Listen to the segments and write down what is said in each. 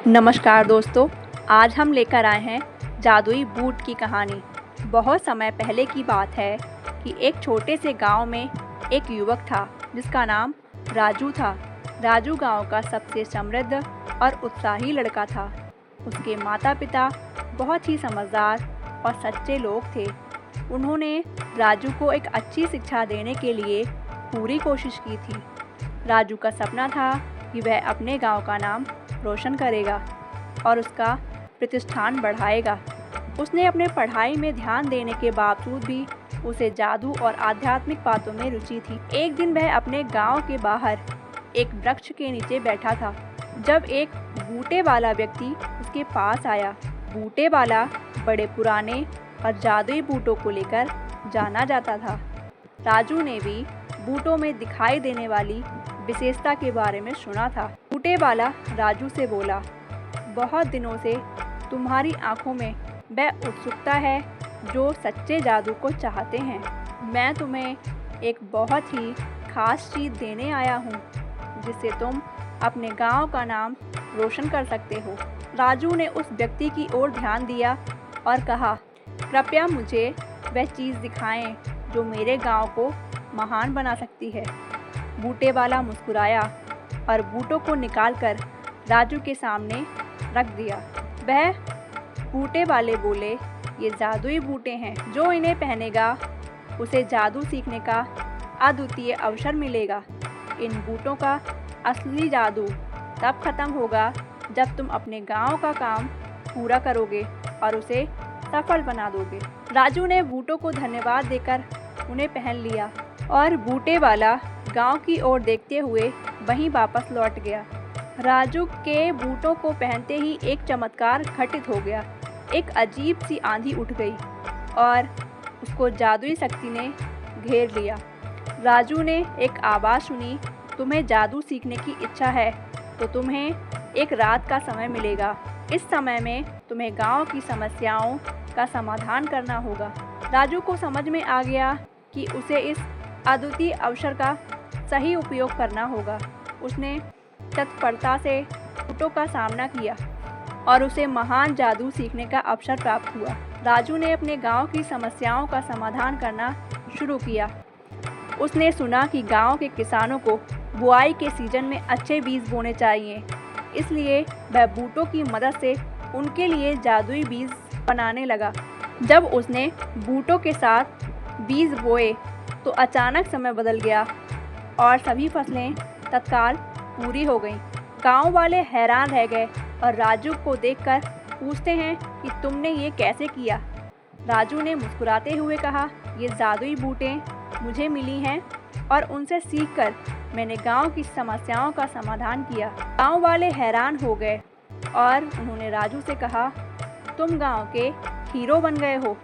नमस्कार दोस्तों, आज हम लेकर आए हैं जादुई बूट की कहानी। बहुत समय पहले की बात है कि एक छोटे से गांव में एक युवक था जिसका नाम राजू था। राजू गांव का सबसे समृद्ध और उत्साही लड़का था। उसके माता पिता बहुत ही समझदार और सच्चे लोग थे। उन्होंने राजू को एक अच्छी शिक्षा देने के लिए पूरी कोशिश की थी। राजू का सपना था कि वह अपने गांव का नाम रोशन करेगा और उसका प्रतिष्ठान बढ़ाएगा। उसने अपने पढ़ाई में ध्यान देने के बावजूद भी उसे जादू और आध्यात्मिक बातों में रुचि थी। एक दिन वह अपने गांव के बाहर एक वृक्ष के नीचे बैठा था जब एक बूटे वाला व्यक्ति उसके पास आया। बूटे वाला बड़े पुराने और जादुई बूटों को लेकर जाना जाता था। राजू ने भी बूटों में दिखाई देने वाली विशेषता के बारे में सुना था। बूटे वाला राजू से बोला, बहुत दिनों से तुम्हारी आंखों में वह उत्सुकता है जो सच्चे जादू को चाहते हैं। मैं तुम्हें एक बहुत ही खास चीज़ देने आया हूँ जिससे तुम अपने गांव का नाम रोशन कर सकते हो। राजू ने उस व्यक्ति की ओर ध्यान दिया और कहा, कृपया मुझे वह चीज़ दिखाएं जो मेरे गांव को महान बना सकती है। बूटे वाला मुस्कुराया और बूटों को निकालकर राजू के सामने रख दिया। वह बूटे वाले बोले, ये जादुई बूटे हैं, जो इन्हें पहनेगा उसे जादू सीखने का अद्वितीय अवसर मिलेगा। इन बूटों का असली जादू तब खत्म होगा जब तुम अपने गांव का काम पूरा करोगे और उसे सफल बना दोगे। राजू ने बूटों को धन्यवाद देकर उन्हें पहन लिया और बूटे वाला गांव की ओर देखते हुए वहीं वापस लौट गया। राजू के बूटों को पहनते ही एक चमत्कार घटित हो गया। एक अजीब सी आंधी उठ गई और उसको जादुई शक्ति ने घेर लिया। राजू ने एक आवाज़ सुनी, तुम्हें जादू सीखने की इच्छा है तो तुम्हें एक रात का समय मिलेगा। इस समय में तुम्हें गांव की समस्याओं का समाधान करना होगा। राजू को समझ में आ गया कि उसे इस अद्वितीय अवसर का सही उपयोग करना होगा। उसने तत्परता से बूटों का सामना किया और उसे महान जादू सीखने का अवसर प्राप्त हुआ। राजू ने अपने गांव की समस्याओं का समाधान करना शुरू किया। उसने सुना कि गांव के किसानों को बुआई के सीजन में अच्छे बीज बोने चाहिए, इसलिए वह बूटों की मदद से उनके लिए जादुई बीज बनाने लगा। जब उसने बूटों के साथ बीज बोए तो अचानक समय बदल गया और सभी फसलें तत्काल पूरी हो गईं। गांव वाले हैरान रह गए और राजू को देखकर पूछते हैं कि तुमने ये कैसे किया। राजू ने मुस्कुराते हुए कहा, ये जादुई बूटें मुझे मिली हैं और उनसे सीखकर मैंने गांव की समस्याओं का समाधान किया। गांव वाले हैरान हो गए और उन्होंने राजू से कहा, तुम गांव के हीरो बन गए हो।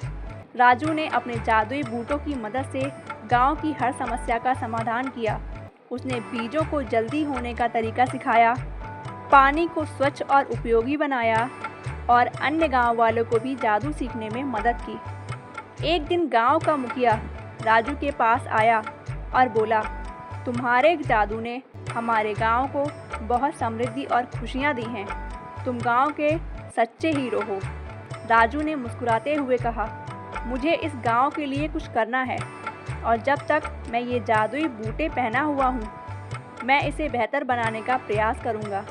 राजू ने अपने जादुई बूटों की मदद से गांव की हर समस्या का समाधान किया। उसने बीजों को जल्दी होने का तरीका सिखाया, पानी को स्वच्छ और उपयोगी बनाया और अन्य गांव वालों को भी जादू सीखने में मदद की। एक दिन गांव का मुखिया राजू के पास आया और बोला, तुम्हारे जादू ने हमारे गांव को बहुत समृद्धि और खुशियां दी हैं। तुम गांव के सच्चे हीरो हो। राजू ने मुस्कुराते हुए कहा, मुझे इस गांव के लिए कुछ करना है और जब तक मैं ये जादुई बूटे पहना हुआ हूँ मैं इसे बेहतर बनाने का प्रयास करूँगा।